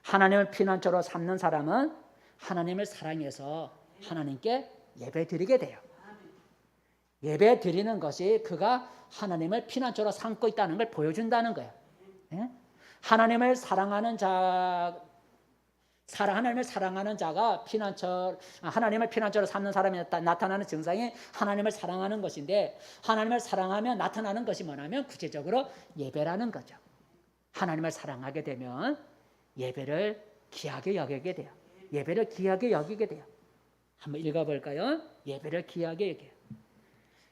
하나님을 피난처로 삼는 사람은 하나님을 사랑해서 하나님께 예배 드리게 돼요. 예배 드리는 것이 그가 하나님을 피난처로 삼고 있다는 걸 보여준다는 거예요. 예? 하나님을 사랑하는 자가 하나님을 피난처로 삼는 사람이 나타나는 증상이 하나님을 사랑하는 것인데, 하나님을 사랑하면 나타나는 것이 뭐냐면 구체적으로 예배라는 거죠. 하나님을 사랑하게 되면 예배를 귀하게 여기게 돼요. 예배를 귀하게 여기게 돼요. 한번 읽어볼까요? 예배를 귀하게 여겨요.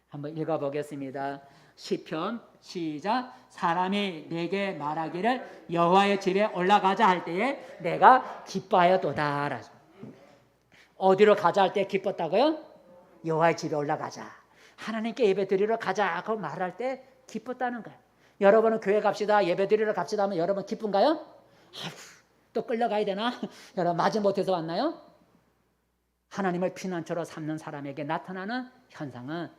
한번 읽어보겠습니다. 시편 시작. 사람이 내게 말하기를 여호와의 집에 올라가자 할 때에 내가 기뻐하였도다. 어디로 가자 할 때 기뻤다고요? 여호와의 집에 올라가자. 하나님께 예배드리러 가자 하고 말할 때 기뻤다는 거예요. 여러분은 교회 갑시다, 예배드리러 갑시다 하면 여러분 기쁜가요? 아휴, 또 끌려가야 되나? 여러분 마지못해서 왔나요? 하나님을 피난처로 삼는 사람에게 나타나는 현상은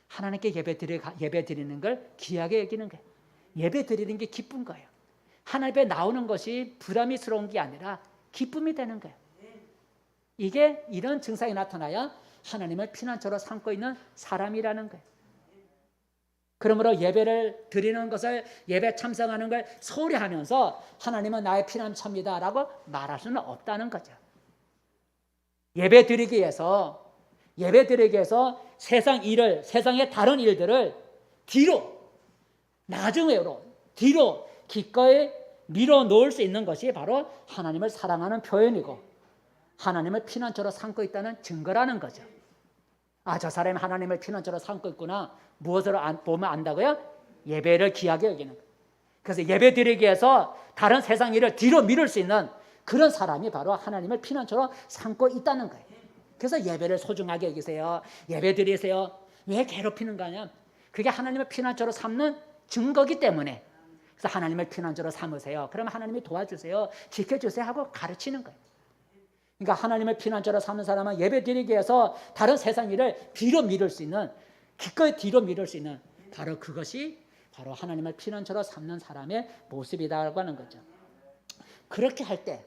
하나님께 예배드리는 걸 귀하게 여기는 거예요. 예배드리는 게 기쁜 거예요. 하나님 앞에 나오는 것이 부담스러운 게 아니라 기쁨이 되는 거예요. 이게 이런 증상이 나타나야 하나님을 피난처로 삼고 있는 사람이라는 거예요. 그러므로 예배를 드리는 것을, 예배 참석하는 걸 소홀히 하면서 하나님은 나의 피난처입니다 라고 말할 수는 없다는 거죠. 예배 드리기 위해서 세상 일을, 세상의 다른 일들을 뒤로 기꺼이 밀어 놓을 수 있는 것이 바로 하나님을 사랑하는 표현이고 하나님을 피난처로 삼고 있다는 증거라는 거죠. 아, 저 사람이 하나님을 피난처로 삼고 있구나. 무엇으로 보면 안다고요? 예배를 귀하게 여기는 거예요. 그래서 예배 드리기 위해서 다른 세상 일을 뒤로 미룰 수 있는 그런 사람이 바로 하나님을 피난처로 삼고 있다는 거예요. 그래서 예배를 소중하게 여기세요. 예배 드리세요. 왜 괴롭히는 거냐? 그게 하나님을 피난처로 삼는 증거기 때문에. 그래서 하나님을 피난처로 삼으세요. 그러면 하나님이 도와주세요. 지켜주세요 하고 가르치는 거예요. 그러니까 하나님을 피난처로 삼는 사람은 예배 드리기 위해서 다른 세상 일을 뒤로 미룰 수 있는, 기꺼이 뒤로 미룰 수 있는 바로 그것이 바로 하나님을 피난처로 삼는 사람의 모습이라고 하는 거죠. 그렇게 할 때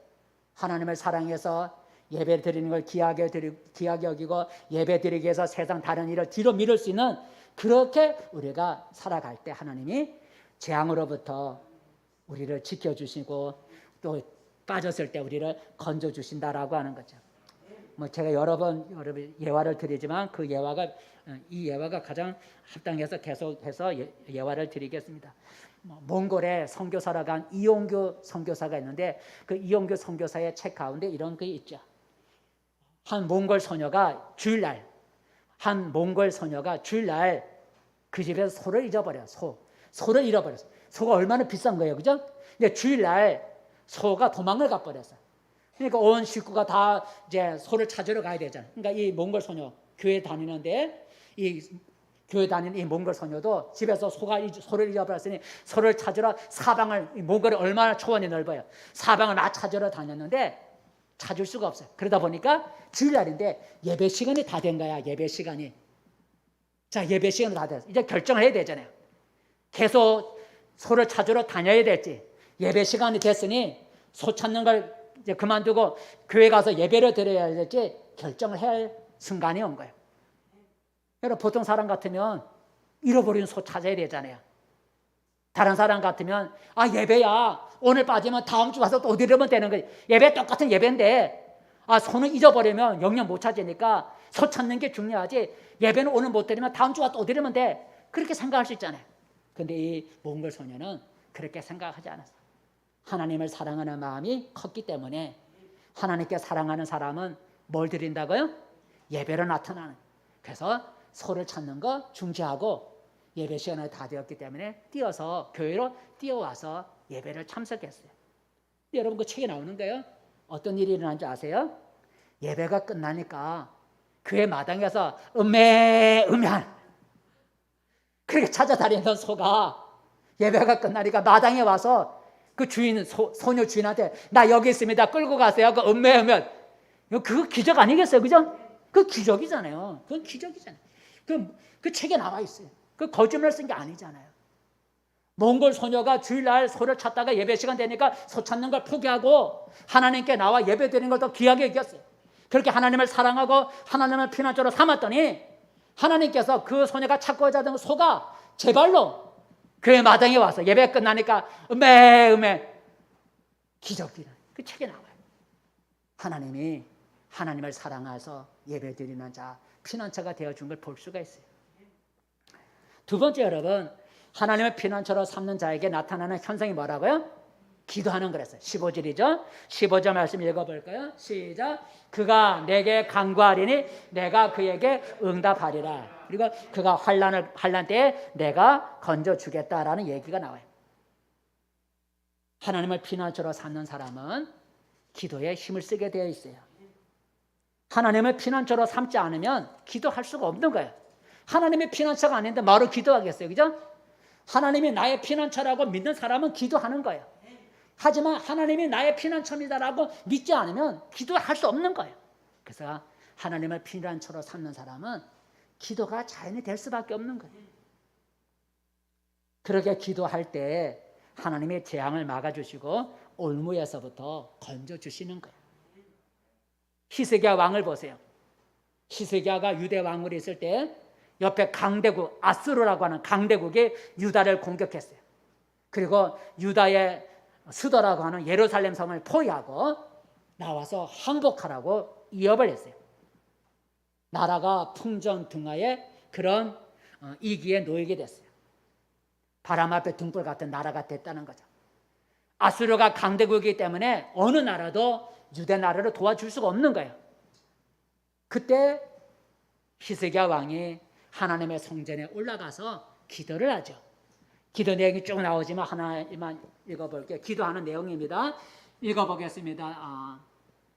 하나님을 사랑해서 예배 드리는 걸 귀하게 여기고 예배 드리기 위해서 세상 다른 일을 뒤로 미룰 수 있는, 그렇게 우리가 살아갈 때 하나님이 재앙으로부터 우리를 지켜주시고 또 빠졌을 때 우리를 건져주신다라고 하는 거죠. 뭐 제가 여러 번 예화를 드리지만 이 예화가 가장 합당해서 계속해서 예화를 드리겠습니다. 몽골에 선교사로 간 이용규 선교사가 있는데 그 이용규 선교사의 책 가운데 이런 게 있죠. 한 몽골 소녀가 주일날 그 집에서 소를 잊어버려요. 소를 잃어버렸어요. 소가 얼마나 비싼 거예요, 그죠? 근데 주일날 소가 도망을 가버렸어요. 그러니까 온 식구가 다 이제 소를 찾으러 가야 되잖아요. 그러니까 이 몽골 소녀 교회 다니는데 이 몽골 소녀도 집에서 소를 잃어버렸으니 소를 찾으러 몽골이 얼마나 초원이 넓어요. 사방을 막 찾으러 다녔는데 찾을 수가 없어요. 그러다 보니까 주일날인데 예배 시간이 다 된 거야. 예배 시간이 다 됐어. 이제 결정을 해야 되잖아요. 계속 소를 찾으러 다녀야 될지, 예배 시간이 됐으니 소 찾는 걸 이제 그만두고 교회 가서 예배를 드려야 될지 결정을 해야 할 순간이 온 거예요. 여러분, 보통 사람 같으면 잃어버린 소 찾아야 되잖아요. 다른 사람 같으면 예배야, 오늘 빠지면 다음 주 와서 또 얻으려면 되는 거예요. 예배 똑같은 예배인데 소는 잊어버리면 영영 못 찾으니까 소 찾는 게 중요하지, 예배는 오늘 못 드리면 다음 주 와서 또 얻으려면 돼. 그렇게 생각할 수 있잖아요. 근데 이 몽골 소녀는 그렇게 생각하지 않았어요. 하나님을 사랑하는 마음이 컸기 때문에, 하나님께 사랑하는 사람은 뭘 드린다고요? 예배로 나타나는. 그래서 소를 찾는 거 중지하고 예배 시간이 다 되었기 때문에 교회로 뛰어와서 예배를 참석했어요. 여러분, 그 책에 나오는 거예요. 어떤 일이 일어난 줄 아세요? 예배가 끝나니까 교회 마당에서 음메한 그렇게 찾아다니던 소가 예배가 끝나니까 마당에 와서 그 소녀 주인한테 나 여기 있습니다, 끌고 가세요. 그 음메하면 그거 기적 아니겠어요, 그죠? 그 기적이잖아요. 그건 기적이잖아요. 그 책에 나와 있어요. 그 거짓말 쓴 게 아니잖아요. 몽골 소녀가 주일날 소를 찾다가 예배 시간 되니까 소 찾는 걸 포기하고 하나님께 나와 예배 드리는 걸 더 귀하게 여겼어요. 그렇게 하나님을 사랑하고 하나님을 피난처로 삼았더니 하나님께서 그 소녀가 찾고 자던 소가 제 발로 교회 마당에 와서 예배 끝나니까 음메 기적이라 그 책에 나와요. 하나님이 하나님을 사랑해서 예배 드리는 자, 피난처가 되어준 걸 볼 수가 있어요. 두 번째, 여러분, 하나님을 피난처로 삼는 자에게 나타나는 현상이 뭐라고요? 기도하는 거랬어요. 15절이죠. 15절 말씀 읽어볼까요? 시작. 그가 내게 간구하리니 내가 그에게 응답하리라. 그리고 그가 환난 때에 내가 건져주겠다라는 얘기가 나와요. 하나님을 피난처로 삼는 사람은 기도에 힘을 쓰게 되어 있어요. 하나님을 피난처로 삼지 않으면 기도할 수가 없는 거예요. 하나님의 피난처가 아닌데 뭐로 기도하겠어요, 그죠? 하나님이 나의 피난처라고 믿는 사람은 기도하는 거예요. 하지만 하나님이 나의 피난처입니다라고 믿지 않으면 기도할 수 없는 거예요. 그래서 하나님을 피난처로 삼는 사람은 기도가 자연히 될 수밖에 없는 거예요. 그렇게 기도할 때 하나님의 재앙을 막아주시고 올무에서부터 건져주시는 거예요. 히스기야 왕을 보세요. 히스기야가 유대 왕으로 있을 때 옆에 강대국 아수르라고 하는 강대국이 유다를 공격했어요. 그리고 유다의 수도라고 하는 예루살렘 성을 포위하고 나와서 항복하라고 위협을 했어요. 나라가 풍전등화의 그런 이기에 놓이게 됐어요. 바람 앞에 등불 같은 나라가 됐다는 거죠. 아수르가 강대국이기 때문에 어느 나라도 유대 나라를 도와줄 수가 없는 거예요. 그때 히스기야 왕이 하나님의 성전에 올라가서 기도를 하죠. 기도 내용이 쭉 나오지만 하나만 읽어볼게요. 기도하는 내용입니다. 읽어보겠습니다.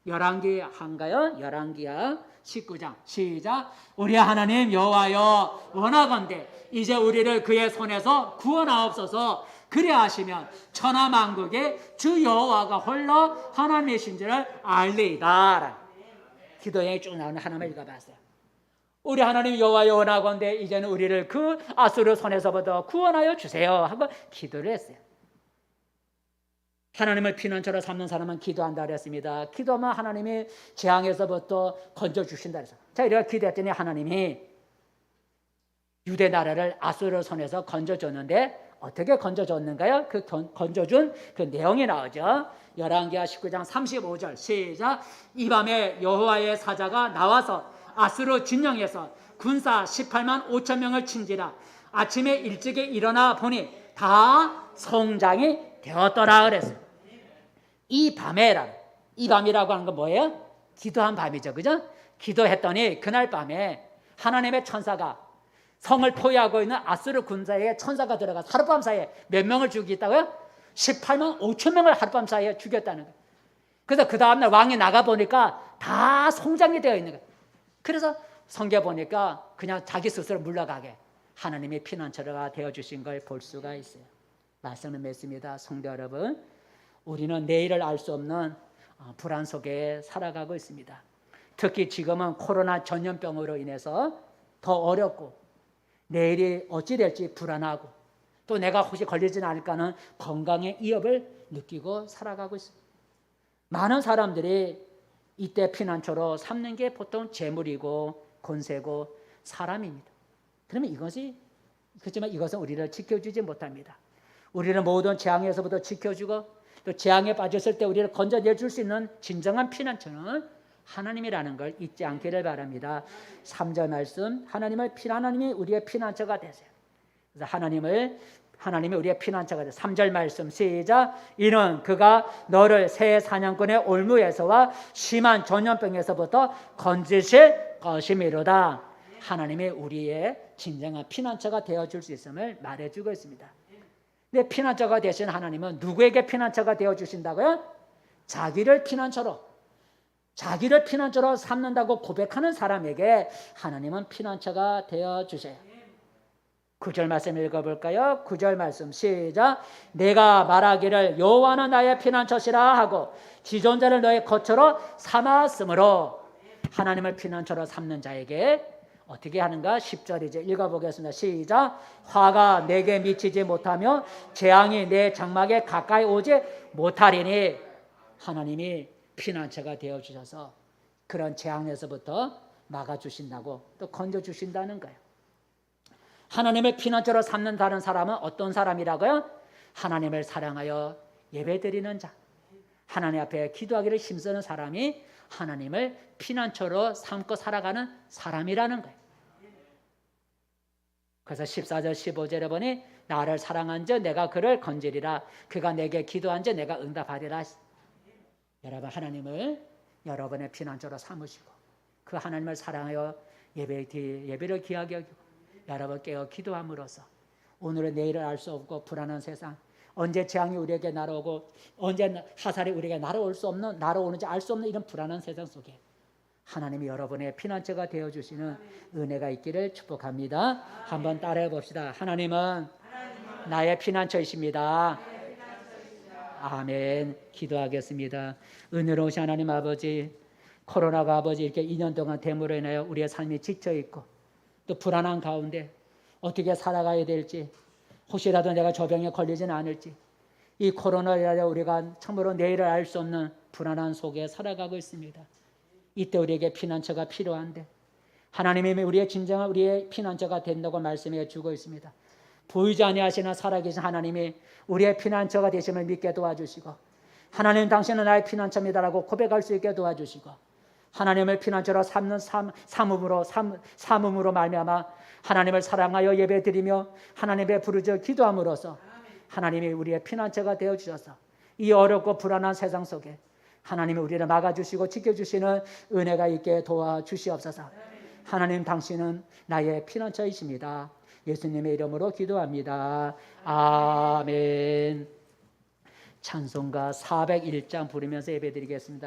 열왕기한가요? 열왕기야 19장 시작. 우리 하나님 여호와여 원하건대 이제 우리를 그의 손에서 구원하옵소서. 그리하시면 천하 만국에 주 여호와가 홀로 하나님이신 줄을 알리이다. 기도 내용이 쭉 나오는 하나만 읽어봤어요. 우리 하나님 여호와여 원하건대 이제는 우리를 그 아수르 손에서부터 구원하여 주세요 하고 기도를 했어요. 하나님을 피난처로 삼는 사람은 기도한다 그랬습니다. 기도하면 하나님이 재앙에서부터 건져주신다 그랬어요. 자, 이렇게 기도했더니 하나님이 유대 나라를 아수르 손에서 건져줬는데 어떻게 건져줬는가요? 그 건져준 그 내용이 나오죠. 열왕기하 19장 35절 시작. 이 밤에 여호와의 사자가 나와서 아수르 진영에서 군사 18만 5천 명을 친지라. 아침에 일찍이 일어나 보니 다 성장이 되었더라 그랬어요. 이 밤이라고 하는 건 뭐예요? 기도한 밤이죠, 그죠? 기도했더니 그날 밤에 하나님의 천사가 성을 포위하고 있는 아수르 군사에 천사가 들어가서 하룻밤 사이에 몇 명을 죽이겠다고요? 18만 5천 명을 하룻밤 사이에 죽였다는 거예요. 그래서 그 다음날 왕이 나가보니까 다 성장이 되어 있는 거예요. 그래서 성경 보니까 그냥 자기 스스로 물러가게 하나님의 피난처가 되어주신 걸 볼 수가 있어요. 말씀을 맺습니다. 성도 여러분, 우리는 내일을 알 수 없는 불안 속에 살아가고 있습니다. 특히 지금은 코로나 전염병으로 인해서 더 어렵고 내일이 어찌 될지 불안하고 또 내가 혹시 걸리지는 않을까 하는 건강의 위협을 느끼고 살아가고 있습니다. 많은 사람들이 이때 피난처로 삼는 게 보통 재물이고 권세고 사람입니다. 그러면 그렇지만 이것은 우리를 지켜주지 못합니다. 우리를 모든 재앙에서부터 지켜주고 또 재앙에 빠졌을 때 우리를 건져내줄 수 있는 진정한 피난처는 하나님이라는 걸 잊지 않기를 바랍니다. 3절 말씀, 하나님이 우리의 피난처가 되세요. 그래서 하나님이 우리의 피난처가 되세요. 3절 말씀 시작. 이는 그가 너를 새 사냥꾼의 올무에서와 심한 전염병에서부터 건지실 것이미로다. 하나님이 우리의 진정한 피난처가 되어줄 수 있음을 말해주고 있습니다. 근데 피난처가 되신 하나님은 누구에게 피난처가 되어주신다고요? 자기를 피난처로 삼는다고 고백하는 사람에게 하나님은 피난처가 되어주세요. 9절 말씀 읽어볼까요? 9절 말씀 시작. 내가 말하기를 여호와는 나의 피난처시라 하고 지존자를 너의 거처로 삼았으므로 하나님을 피난처로 삼는 자에게 어떻게 하는가? 10절 이제 읽어보겠습니다. 시작. 화가 내게 미치지 못하며 재앙이 내 장막에 가까이 오지 못하리니 하나님이 피난처가 되어주셔서 그런 재앙에서부터 막아주신다고 또 건져주신다는 거예요. 하나님을 피난처로 삼는다는 사람은 어떤 사람이라고요? 하나님을 사랑하여 예배드리는 자, 하나님 앞에 기도하기를 힘쓰는 사람이 하나님을 피난처로 삼고 살아가는 사람이라는 거예요. 그래서 14절 15절에 보니 나를 사랑한 자 내가 그를 건지리라. 그가 내게 기도한 자 내가 응답하리라. 여러분, 하나님을 여러분의 피난처로 삼으시고 그 하나님을 사랑하여 예배를 귀하게 여기고 여러분 깨어 기도함으로써 오늘은 내일을 알 수 없고 불안한 세상, 언제 재앙이 우리에게 날아오고 언제 화살이 우리에게 날아오는지 알 수 없는 이런 불안한 세상 속에 하나님이 여러분의 피난처가 되어주시는 은혜가 있기를 축복합니다. 한번 따라해 봅시다. 하나님은 나의 피난처이십니다. 아멘. 기도하겠습니다. 은혜로우신 하나님 아버지, 코로나가 아버지 이렇게 2년 동안 됨으로 인하여 우리의 삶이 지쳐있고 또 불안한 가운데 어떻게 살아가야 될지, 혹시라도 내가 저 병에 걸리지는 않을지, 이 코로나로 인하여 우리가 참으로 내일을 알 수 없는 불안한 속에 살아가고 있습니다. 이때 우리에게 피난처가 필요한데 하나님이 우리의 진정한 우리의 피난처가 된다고 말씀해 주고 있습니다. 보이지 아니하시나 살아계신 하나님이 우리의 피난처가 되심을 믿게 도와주시고, 하나님 당신은 나의 피난처입니다라고 고백할 수 있게 도와주시고, 하나님을 피난처로 삼는 삼음으로 말미암아 하나님을 사랑하여 예배드리며 하나님의 부르짖어 기도함으로써 하나님이 우리의 피난처가 되어주셔서 이 어렵고 불안한 세상 속에 하나님이 우리를 막아주시고 지켜주시는 은혜가 있게 도와주시옵소서. 하나님 당신은 나의 피난처이십니다. 예수님의 이름으로 기도합니다. 아멘. 찬송가 401장 부르면서 예배드리겠습니다.